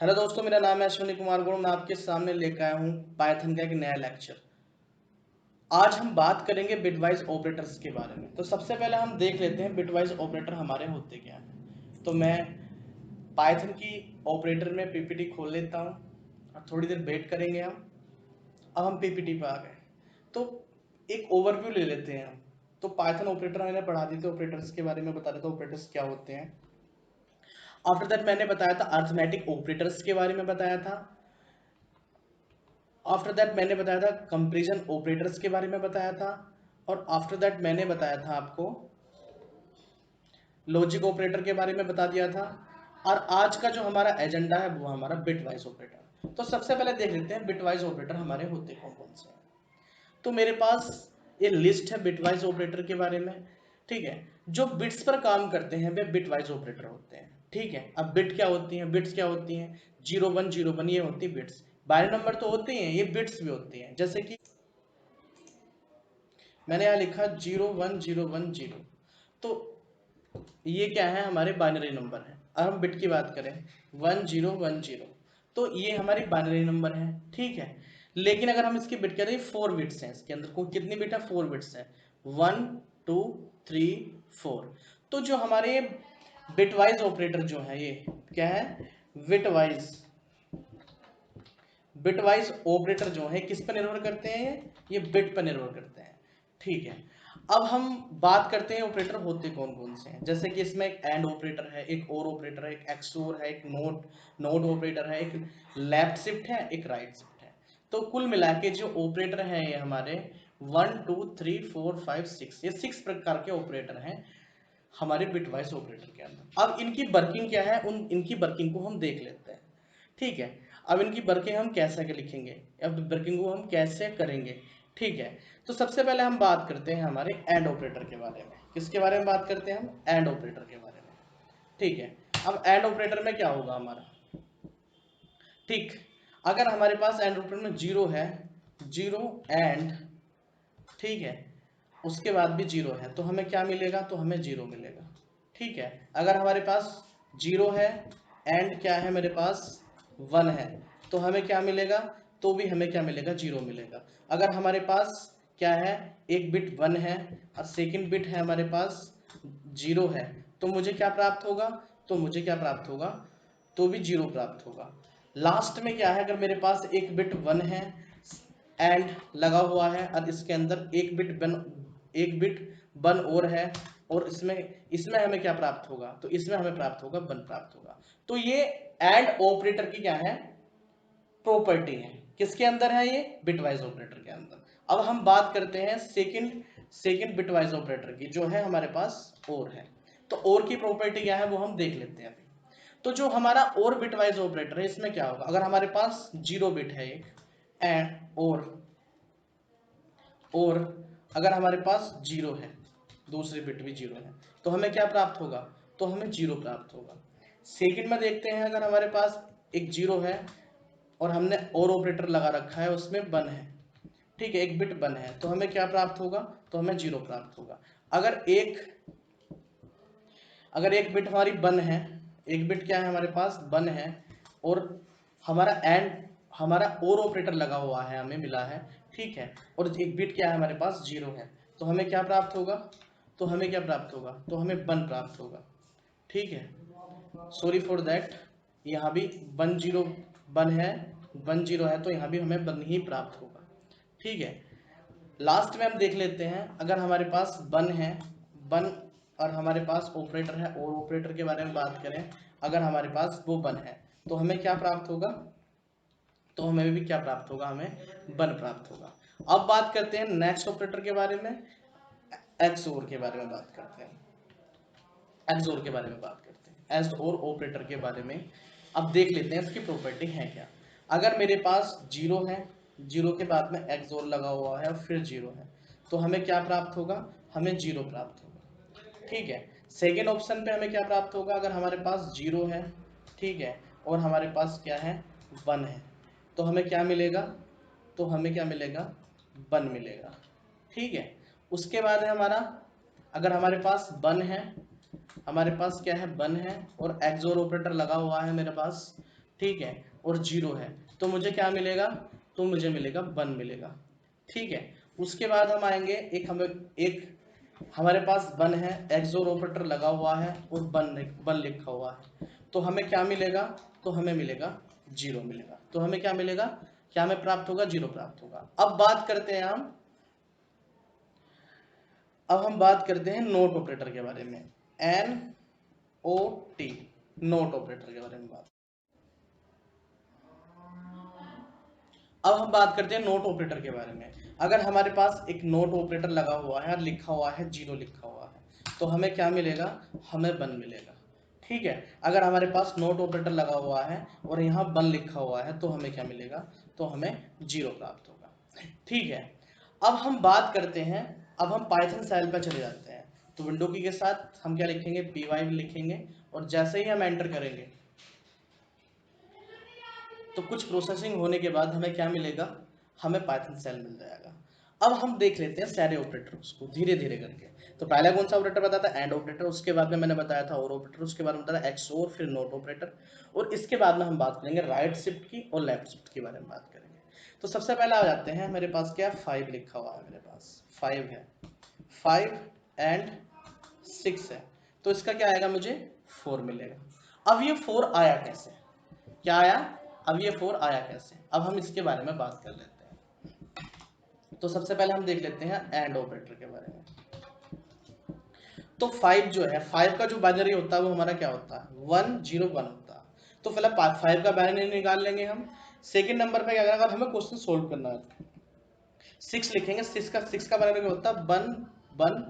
Hello दोस्तों, मेरा नाम है अश्विनी कुमार गुण। मैं आपके सामने लेकर आया हूँ पाइथन का एक नया लेक्चर। आज हम बात करेंगे बिटवाइज ऑपरेटर्स के बारे में। तो सबसे पहले हम देख लेते हैं बिटवाइज ऑपरेटर हमारे होते क्या हैं। तो मैं पाइथन की ऑपरेटर में पीपीटी खोल लेता हूँ और थोड़ी देर वेट करेंगे हम। अब हम पीपीटी पे आ गए, तो एक ओवरव्यू ले लेते हैं हम। तो पाइथन ऑपरेटर मैंने पढ़ा दी थी, ऑपरेटर्स के बारे में बता देता हूँ ऑपरेटर्स क्या होते हैं। आफ्टर दैट मैंने बताया था अर्थमेटिक ऑपरेटर्स के बारे में बताया था। आफ्टर दैट मैंने बताया था कंपैरिजन ऑपरेटर्स के बारे में बताया था। और आफ्टर दैट मैंने बताया था आपको लॉजिक ऑपरेटर के बारे में बता दिया था। और आज का जो हमारा एजेंडा है वो हमारा बिटवाइज ऑपरेटर। तो सबसे पहले देख लेते हैं बिटवाइज ऑपरेटर हमारे होते कौन कौन से हैं। तो मेरे पास ये लिस्ट है बिटवाइज ऑपरेटर के बारे में। ठीक है, जो बिट्स पर काम करते हैं वे बिटवाइज ऑपरेटर होते हैं। ठीक है, अब बिट क्या होती हैं, बिट्स क्या होती हैं? 0101 ये होती है बिट्स। बाइनरी नंबर तो होते हैं, ये बिट्स भी होती हैं। जैसे कि मैंने यहाँ लिखा 01010। तो ये क्या है, हमारे बाइनरी नंबर है। अब हम बिट की बात करें 1010, तो ये हमारी बाइनरी नंबर है। ठीक है, लेकिन अगर हम इसकी बिट करें 4 बिट्स हैं इसके अंदर। को कितनी बिट है? 4 बिट्स है। 1 2 3 4। तो जो हमारे बिटवाइज ऑपरेटर जो है ये क्या है? बिटवाइज बिटवाइज ऑपरेटर जो है किस पर निर्भर करते हैं? ये बिट पर निर्भर करते हैं। ठीक है, अब हम बात करते हैं ऑपरेटर होते कौन कौन से हैं। जैसे कि इसमें एक एंड ऑपरेटर है, एक और ऑपरेटर है, एक एक्सओर है, एक नोट नोट ऑपरेटर है, एक लेफ्ट शिफ्ट है, एक राइट शिफ्ट है। तो कुल मिला के जो ऑपरेटर है ये हमारे 1 2 3 4 5 6, ये 6 प्रकार के ऑपरेटर हैं हमारे बिटवाइज ऑपरेटर के अंदर। अब इनकी वर्किंग क्या है, उन इनकी वर्किंग को हम देख लेते हैं। ठीक है, अब इनकी वर्किंग हम कैसे लिखेंगे, अब वर्किंग को हम कैसे करेंगे। ठीक है, तो सबसे पहले हम बात करते हैं हमारे एंड ऑपरेटर के बारे में। किसके बारे में बात करते हैं? हम एंड ऑपरेटर के बारे में। ठीक है, अब एंड ऑपरेटर में क्या होगा हमारा? ठीक, अगर हमारे पास एंड ऑपरेटर में जीरो है, जीरो एंड, ठीक है, उसके बाद भी जीरो है, तो हमें क्या मिलेगा? तो हमें जीरो मिलेगा। ठीक है, अगर हमारे पास जीरो है एंड क्या है मेरे पास? 1 है, तो हमें क्या मिलेगा? तो भी हमें क्या मिलेगा? जीरो मिलेगा। अगर हमारे पास क्या है, एक बिट 1 है और सेकंड बिट है हमारे पास जीरो है, तो मुझे क्या प्राप्त होगा? तो मुझे क्या प्राप्त होगा? तो भी जीरो प्राप्त होगा। लास्ट में क्या है, अगर मेरे पास एक बिट 1 है एंड लगा हुआ है और इसके अंदर एक बिट वन और है, और इसमें इसमें हमें क्या प्राप्त होगा? तो इसमें हमें प्राप्त होगा 1 प्राप्त होगा। तो ये एंड ऑपरेटर की क्या है? प्रॉपर्टी है। किसके अंदर है ये? बिटवाइज ऑपरेटर के अंदर। अब हम बात करते हैं सेकंड बिटवाइज ऑपरेटर की, जो है हमारे पास और है। तो और की प्रॉपर्टी क्या है वो हम देख लेते हैं अभी। तो जो हमारा और बिटवाइज ऑपरेटर है इसमें क्या होगा? अगर हमारे पास जीरो बिट है एक एंड और अगर हमारे पास जीरो है, दूसरी बिट भी जीरो है, तो हमें क्या प्राप्त होगा? तो हमें जीरो प्राप्त होगा। सेकंड में देखते हैं, अगर हमारे पास एक जीरो है और हमने और ऑपरेटर लगा रखा है उसमें वन है, ठीक है, एक बिट वन है, तो हमें क्या प्राप्त होगा? तो हमें जीरो प्राप्त होगा। अगर एक बिट हमारी वन है, एक बिट क्या है हमारे पास? वन है, और हमारा और ऑपरेटर लगा हुआ है, हमें मिला है, ठीक है, और एक बिट क्या है हमारे पास? जीरो है, तो हमें क्या प्राप्त होगा? तो हमें क्या प्राप्त होगा? तो हमें वन प्राप्त होगा। ठीक है, सॉरी फॉर दैट, यहाँ भी 10 वन है, 10 है, तो यहाँ भी हमें वन ही प्राप्त होगा। ठीक है, लास्ट में हम देख लेते हैं, अगर हमारे पास वन है, वन, और हमारे पास ऑपरेटर है, और ऑपरेटर के बारे में बात करें, अगर हमारे पास वो वन है, तो हमें क्या प्राप्त होगा? तो हमें भी क्या प्राप्त होगा? हमें वन प्राप्त होगा। अब बात करते हैं नेक्स्ट ऑपरेटर के बारे में, एक्सओर के बारे में बात करते हैं। एक्सओर के बारे में बात करते हैं, एक्सओर ऑपरेटर के बारे में। अब देख लेते हैं इसकी प्रॉपर्टी है क्या। अगर मेरे पास जीरो है, जीरो के बाद में एक्सओर लगा हुआ है और फिर जीरो है, तो हमें क्या प्राप्त होगा? हमें जीरो प्राप्त होगा। ठीक है, सेकेंड ऑप्शन पे हमें क्या प्राप्त होगा? अगर हमारे पास जीरो है, ठीक है, और हमारे पास क्या है? वन है, तो हमें क्या मिलेगा? तो हमें क्या मिलेगा? वन मिलेगा। ठीक है, उसके बाद है हमारा, अगर हमारे पास वन है, हमारे पास क्या है? वन है और एक्सओर ऑपरेटर लगा हुआ है मेरे पास, ठीक है, और 0 है, तो मुझे क्या मिलेगा, तो मुझे मिलेगा 1 मिलेगा। ठीक है, उसके बाद हम आएंगे, एक हमारे पास 1 है, एक्सोर ऑपरेटर लगा हुआ है और 1 लिखा हुआ है, तो हमें क्या मिलेगा, तो हमें मिलेगा 0 मिलेगा। तो हमें क्या मिलेगा, क्या हमें प्राप्त होगा, 0 प्राप्त होगा। अब हम बात करते हैं नोट ऑपरेटर के बारे में, NOT, नोट ऑपरेटर के बारे में बात। अब हम बात करते हैं नोट ऑपरेटर के बारे में। अगर हमारे पास एक नोट ऑपरेटर लगा हुआ है और लिखा हुआ है 0 लिखा हुआ है, तो हमें क्या मिलेगा, हमें 1 मिलेगा। ठीक है, अगर हमारे पास नोट ऑपरेटर लगा हुआ है और यहाँ 1 लिखा हुआ है, तो हमें क्या मिलेगा, तो हमें 0 प्राप्त होगा। ठीक है, अब हम बात करते हैं, अब हम पाइथन सेल पर चले जाते हैं। तो विंडो की के साथ हम क्या लिखेंगे, py लिखेंगे, और जैसे ही हम एंटर करेंगे तो कुछ प्रोसेसिंग होने के बाद हमें क्या मिलेगा, हमें पाइथन सेल मिल जाएगा। अब हम देख लेते हैं सारे ऑपरेटर्स को धीरे धीरे करके। तो पहला कौन सा ऑपरेटर बताया था, एंड ऑपरेटर, उसके बाद में मैंने बताया था और ऑपरेटर, उसके बाद में बताया एक्सओर, फिर नोट ऑपरेटर, और इसके बाद में हम बात करेंगे राइट शिफ्ट की और लेफ्ट शिफ्ट के बारे में बात करेंगे। तो सबसे पहले आ जाते हैं, मेरे पास क्या 5 लिखा हुआ है, मेरे पास 5 है, 5 एंड 6 है, तो इसका क्या आएगा, मुझे 4 मिलेगा। अब ये 4 आया कैसे, क्या आया, अब ये 4 आया कैसे, अब हम इसके बारे में बात कर लेते हैं। तो सबसे पहले हम देख लेते हैं एंड ऑपरेटर के बारे में। तो 5 जो है, 5 का जो बाइनरी होता है वो हमारा क्या होता है, 1 0 1 होता है। तो फिलहाल 5 का बाइनरी निकाल लेंगे हम। सेकंड नंबर पे क्या करना, अगर हमें क्वेश्चन सोल्व करना है, 6 लिखेंगे, 6 का बाइनरी होता है 1 1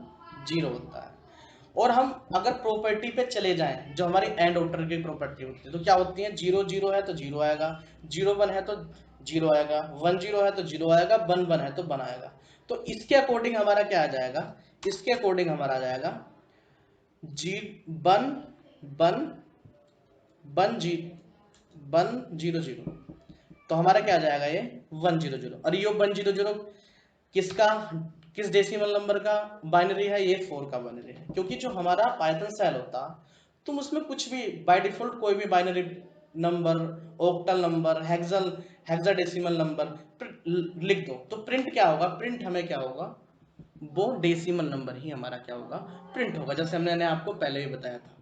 0 होता है। और हम अगर प्रॉपर्टी पे चले जाएं, जो हमारी एंड ऑपरेटर की प्रॉपर्टी होती है, तो क्या होती है, 0 0 है तो 0 आएगा, 0 1 है तो 0 आएगा, 1 0 है तो 0 आएगा, 1 1 है तो 1 आएगा। तो इसके अकॉर्डिंग हमारा क्या आ जाएगा, इसके अकॉर्डिंग हमारा आ जाएगा जी 1 1 1 जी 1 0 0। तो हमारा क्या आ जाएगा, ये 1 0 0। और ये 1 0 0 किसका, किस डेसिमल नंबर का बाइनरी है, ये 4 का बाइनरी है। क्योंकि जो हमारा पाइथन सेल होता, तुम उसमें कुछ भी बाय डिफॉल्ट कोई भी binary number, octal number, hexadecimal number लिख दो, तो प्रिंट क्या होगा, प्रिंट हमें क्या होगा, वो डेसिमल नंबर ही हमारा क्या होगा, प्रिंट होगा। जैसे मैंने आपको पहले ही बताया था,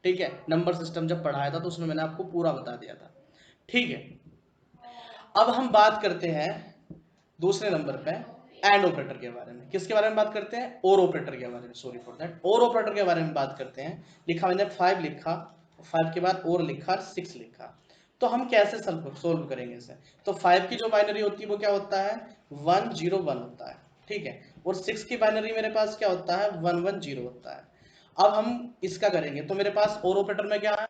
ठीक है, नंबर सिस्टम जब पढ़ाया था तो उसमें मैंने आपको पूरा बता दिया था। ठीक है, अब हम बात करते हैं दूसरे नंबर पे एंड ऑपरेटर के बारे में। किसके बारे में बात करते हैं, और ऑपरेटर के बारे में, सॉरी फॉर दैट, और ऑपरेटर के बारे में बात करते हैं। लिखा मैंने 5 लिखा, 5 के बाद और लिखा, 6 लिखा। तो हम कैसे सोल्व करेंगे इसे, तो 5 की जो बाइनरी होती है वो क्या होता है, 1 0 1 होता है। ठीक है, और 6 की बाइनरी मेरे पास क्या होता है, 1 1 0 होता है। अब हम इसका करेंगे, तो मेरे पास और ऑपरेटर में क्या है,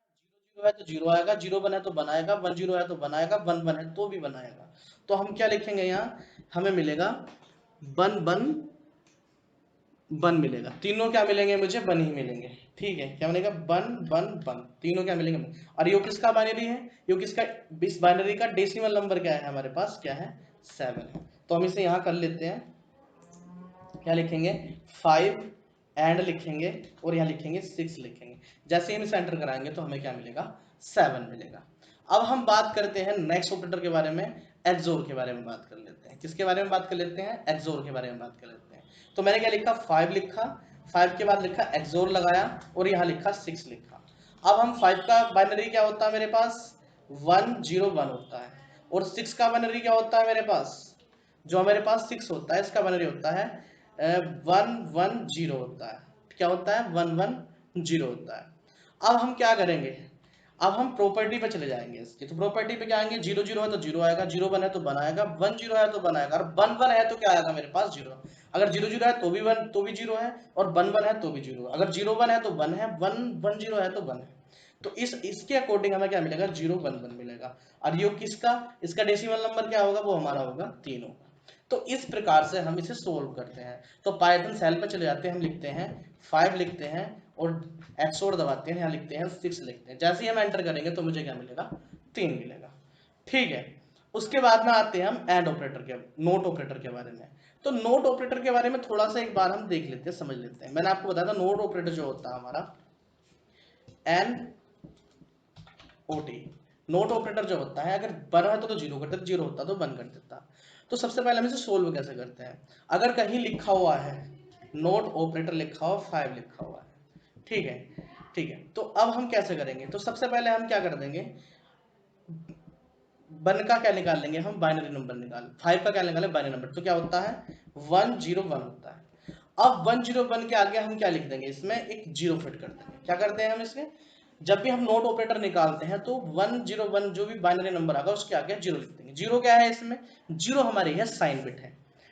0 है तो 0 आएगा, 0 1 है तो 1 आएगा, 1 0 है तो 1 आएगा, 1 1 है तो भी 1 आएगा। तो हम क्या लिखेंगे यहाँ, हमें मिलेगा 1 1 1 मिलेगा, तीनों क्या मिलेंगे, मुझे 1 ही मिलेंगे। ठीक है, क्या मिलेगा, 1 1 1, तीनों क्या मिलेंगे। और यो किसका बाइनरी है, यो किसका, इस बाइनरी का डेसिमल नंबर क्या है, हमारे पास क्या है, 7 है। तो हम इसे यहाँ कर लेते हैं, क्या लिखेंगे, 5 एंड लिखेंगे, और यहाँ लिखेंगे 6 लिखेंगे। जैसे ही हम इसे एंटर कराएंगे तो हमें क्या मिलेगा, 7 मिलेगा। अब हम बात करते हैं नेक्स्ट ऑपरेटर के बारे में, एक्सोर के बारे में बात कर लेते हैं। किसके बारे में बात कर लेते हैं, एक्सोर के बारे में बात कर लेते हैं। तो मैंने क्या लिखा, 5 लिखा, 5 के बाद लिखा एक्सोर लगाया, और यहाँ लिखा 6 लिखा। अब हम 5 का बाइनरी क्या होता है मेरे पास, 1 0 1 होता है, और 6 का बाइनरी क्या होता है मेरे पास, जो मेरे पास 6 होता है, इसका बाइनरी होता है 1 1 0 होता है। क्या होता है, 1 1 0 होता है। अब हम क्या करेंगे, अब हम प्रॉपर्टी पे चले जाएंगे इसकी। तो प्रॉपर्टी पे क्या आएंगे, 0 0 है तो 0 आएगा, 0 1 है तो 1 आएगा, 1 0 है तो 1 आएगा, और 1 1 है तो क्या आएगा मेरे पास, 0। अगर 0 0 है तो भी 1 तो भी 0 है, और 1 1 है तो भी 0। अगर 0 1 है तो 1 है, 1 1 0 है तो 1 है। तो इसके अकॉर्डिंग हमें क्या मिलेगा, 0 1 1 मिलेगा। और ये किसका, इसका डेसिमल नंबर क्या होगा, वो हमारा होगा 3 होगा। तो इस प्रकार से हम इसे सोल्व करते हैं। तो पाइथन सेल पर चले जाते हैं, हम लिखते हैं 5 लिखते हैं, और एक्सोर दबाते हैं, यहाँ लिखते हैं 6 लिखते हैं। जैसे ही हम एंटर करेंगे तो मुझे क्या मिलेगा, 3 मिलेगा। ठीक है, उसके बाद में आते हैं हम एंड ऑपरेटर के, नोट ऑपरेटर के बारे में। तो नोट ऑपरेटर के बारे में थोड़ा सा एक बार हम देख लेते हैं, समझ लेते हैं। मैंने आपको बताया था नोट ऑपरेटर जो होता है हमारा, N O T, not operator जो होता है, अगर 1 है तो 0 कर देता, 0 होता तो 1 कर देता। तो सबसे पहले हम इसे सोल्व कैसे करते हैं, अगर कहीं लिखा हुआ है नोट ऑपरेटर लिखा हुआ 5 लिखा हुआ है, ठीक है, ठीक है, तो अब हम कैसे करेंगे, तो सबसे पहले हम क्या कर देंगे, 1 का क्या निकाल लेंगे हम, बाइनरी नंबर निकाल, 5 का क्या निकालें, बाइनरी नंबर, तो क्या होता है 101 होता है। अब 101 के आगे हम क्या लिख देंगे, इसमें एक 0 फिट कर देंगे। क्या करते हैं हम इसमें, जब भी हम नोट ऑपरेटर निकालते हैं तो 101 जो भी बाइनरी नंबर आएगा उसके आगे 0 लिख देंगे। 0 क्या है इसमें, 0 हमारी है साइन बिट है,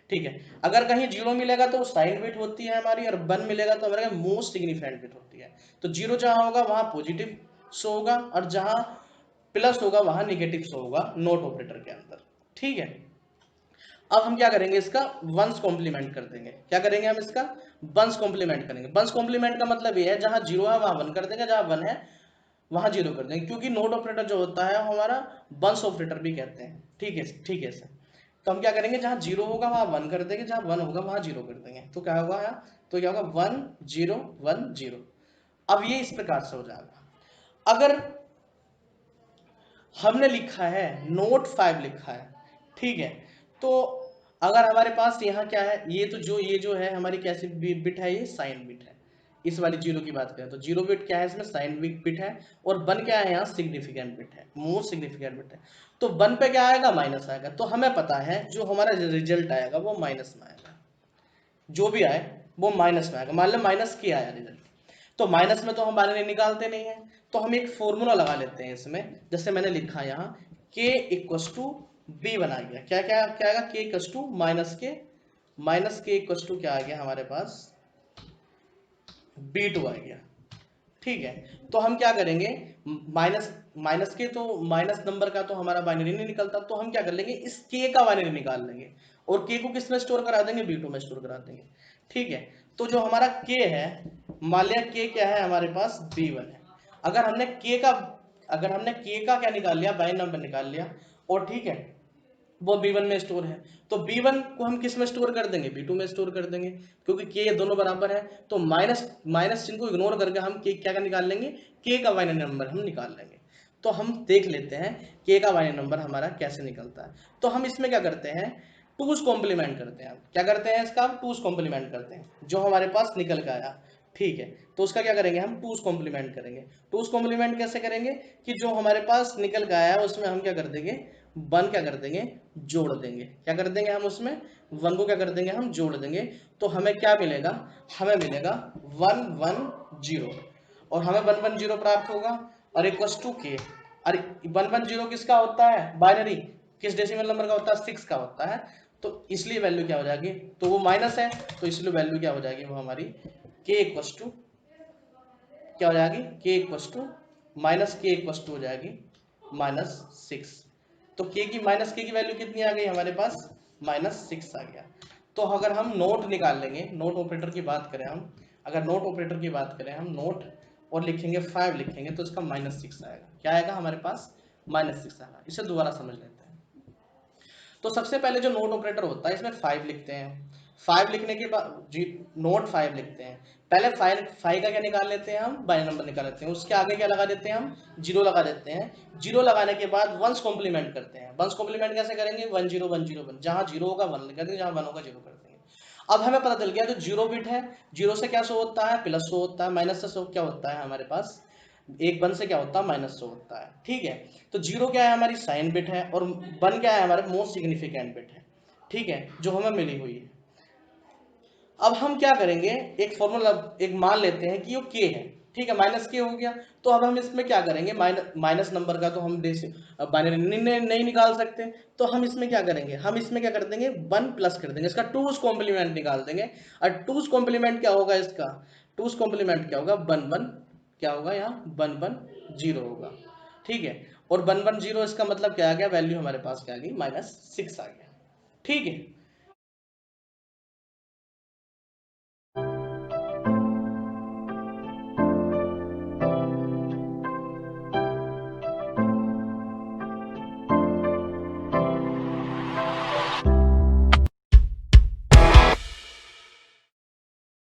ठीक है। अगर कहीं 0 मिलेगा तो साइन बिट होती है हमारी, और 1 मिलेगा तो हमारे मोस्ट सिग्निफिकेंट बिट होती है। तो 0 जहां होगा वहां पॉजिटिव शो होगा, और जहां प्लस होगा वहां निगेटिव शो होगा नोट ऑपरेटर के अंदर, ठीक है। अब हम क्या करेंगे, इसका वंस कॉम्प्लीमेंट कर देंगे। क्या करेंगे हम, इसका वंस कॉम्प्लीमेंट करेंगे। वंस कॉम्प्लीमेंट का मतलब ये है जहां 0 है वहां 1 कर देंगे, जहां 1 है वहां 0 कर देंगे, क्योंकि नोट ऑपरेटर जो होता है हमारा वंस ऑपरेटर भी कहते हैं, ठीक है, ठीक है सर। तो हम क्या करेंगे, जहां 0 होगा वहां 1 कर देंगे, जहां 1 होगा वहां 0 कर देंगे, तो क्या होगा यहाँ, तो क्या होगा 1 0 1 0। अब ये इस प्रकार से हो जाएगा। अगर हमने लिखा है नोट 5 लिखा है, ठीक है, तो अगर हमारे पास यहाँ क्या है, ये जो है हमारी कैसी बिट है, ये साइन बिट है। इस वाली 0 की बात करें तो 0 बिट क्या है, इसमें साइन बिट है, और 1 क्या है यहाँ, सिग्निफिकेंट बिट है, मोस्ट सिग्निफिकेंट बिट है। तो 1 पे क्या आएगा, माइनस आएगा, तो हमें पता है जो हमारा रिजल्ट आएगा वो माइनस में आएगा, जो भी आए वो माइनस में आएगा। मान लो माइनस की आया रिजल्ट, तो माइनस में तो हम बाइनरी निकालते नहीं है, तो हम एक फॉर्मूला लगा लेते हैं इसमें, जैसे मैंने लिखा यहाँ k इक्वस टू बी बना गया, क्या क्या क्या आएगा, k इक्वस टू माइनस के इक्वस टू क्या आ गया हमारे पास, b2 आ गया, ठीक है। तो हम क्या करेंगे, माइनस माइनस के तो माइनस नंबर का तो हमारा बाइनरी नहीं निकलता, तो हम क्या कर लेंगे, इस k का बाइनरी निकाल लेंगे, और k को किस में स्टोर करा देंगे, b2 में स्टोर करा देंगे, ठीक है। तो जो हमारा k है, मान लिया k क्या है हमारे पास, b1 है। अगर हमने k का क्या निकाल लिया, बाइनरी नंबर निकाल लिया, और ठीक है वो b1 में स्टोर है, तो b1 को हम किस में स्टोर कर देंगे, b2 में स्टोर कर देंगे, क्योंकि k ये दोनों बराबर है। तो माइनस माइनस चिन्ह को इग्नोर करके हम k क्या निकाल लेंगे, k का बाइनरी नंबर हम निकाल लेंगे। तो हम देख लेते हैं k का बाइनरी नंबर हमारा कैसे निकलता है। तो हम इसमें क्या करते हैं, टूज कॉम्प्लीमेंट करते हैं। क्या करते हैं, इसका टूज कॉम्प्लीमेंट करते हैं, जो हमारे पास निकल के आया, ठीक है। तो उसका क्या करेंगे, हम टूज कॉम्प्लीमेंट करेंगे। टूज कॉम्प्लीमेंट कैसे करेंगे, कि जो हमारे पास निकल के आया है उसमें हम क्या कर देंगे, 1 क्या कर देंगे, जोड़ देंगे। क्या कर देंगे हम उसमें, 1 को क्या कर देंगे, हम जोड़ देंगे। तो हमें क्या मिलेगा, हमें मिलेगा 110, और हमें 110 प्राप्त होगा, और इक्वस टू के। अरे 110 किसका होता है, बाइनरी, किस डेसिमल नंबर का होता है, 6 का होता है। तो इसलिए वैल्यू क्या हो जाएगी, तो वो माइनस है, तो इसलिए वैल्यू क्या हो जाएगी, वो हमारी के इक्वस टू क्या हो जाएगी, के इक्वस टू माइनस के इक्वस टू हो जाएगी -6। तो k की माइनस के की वैल्यू कितनी आ गई हमारे पास, -6 आ गया। तो अगर हम नोट निकाल लेंगे, नोट ऑपरेटर की बात करें हम, अगर नोट ऑपरेटर की बात करें हम, नोट और लिखेंगे 5 लिखेंगे तो इसका -6 आएगा। क्या आएगा हमारे पास, -6 आएगा। इसे दोबारा समझ लेते हैं। तो सबसे पहले जो नोट ऑपरेटर होता है इसमें 5 लिखते हैं। 5 लिखने के बाद जी नोट 5 लिखते हैं। पहले 5 का क्या निकाल लेते हैं हम, बाइनरी नंबर निकाल लेते हैं, उसके आगे क्या लगा देते हैं हम, 0 लगा देते हैं। 0 लगाने के बाद वंस कॉम्प्लीमेंट करते हैं। वंस कॉम्प्लीमेंट कैसे करेंगे, 1 0 1 0 1, जहां 0 होगा 1 कर देंगे, जहां 1 होगा 0 कर देंगे। अब हमें पता चल गया तो 0 बिट है, 0 से क्या शो होता है, प्लस शो होता है, माइनस से शो क्या होता है हमारे पास, एक 1 से क्या होता है, माइनस शो होता है, ठीक है। तो 0 क्या है, हमारी साइन बिट है, और 1 क्या है, हमारे मोस्ट सिग्निफिकेंट बिट है, ठीक है, जो हमें मिली हुई है। अब हम क्या करेंगे, एक फॉर्मूला एक मान लेते हैं कि वो k है, ठीक है, माइनस के हो गया। तो अब हम इसमें क्या करेंगे, माइनस नंबर का तो हम बाइनरी नहीं निकाल सकते, तो हम इसमें क्या करेंगे, हम इसमें क्या कर देंगे, 1 प्लस कर देंगे, इसका टूज कॉम्प्लीमेंट निकाल देंगे। और टूज कॉम्प्लीमेंट क्या होगा, इसका टूज कॉम्प्लीमेंट क्या होगा, 1 1 क्या होगा, यहाँ 1 1 0 होगा, ठीक है। और 1 1 0 इसका मतलब क्या आ गया, वैल्यू हमारे पास क्या आ गई, -6 आ गया, ठीक है।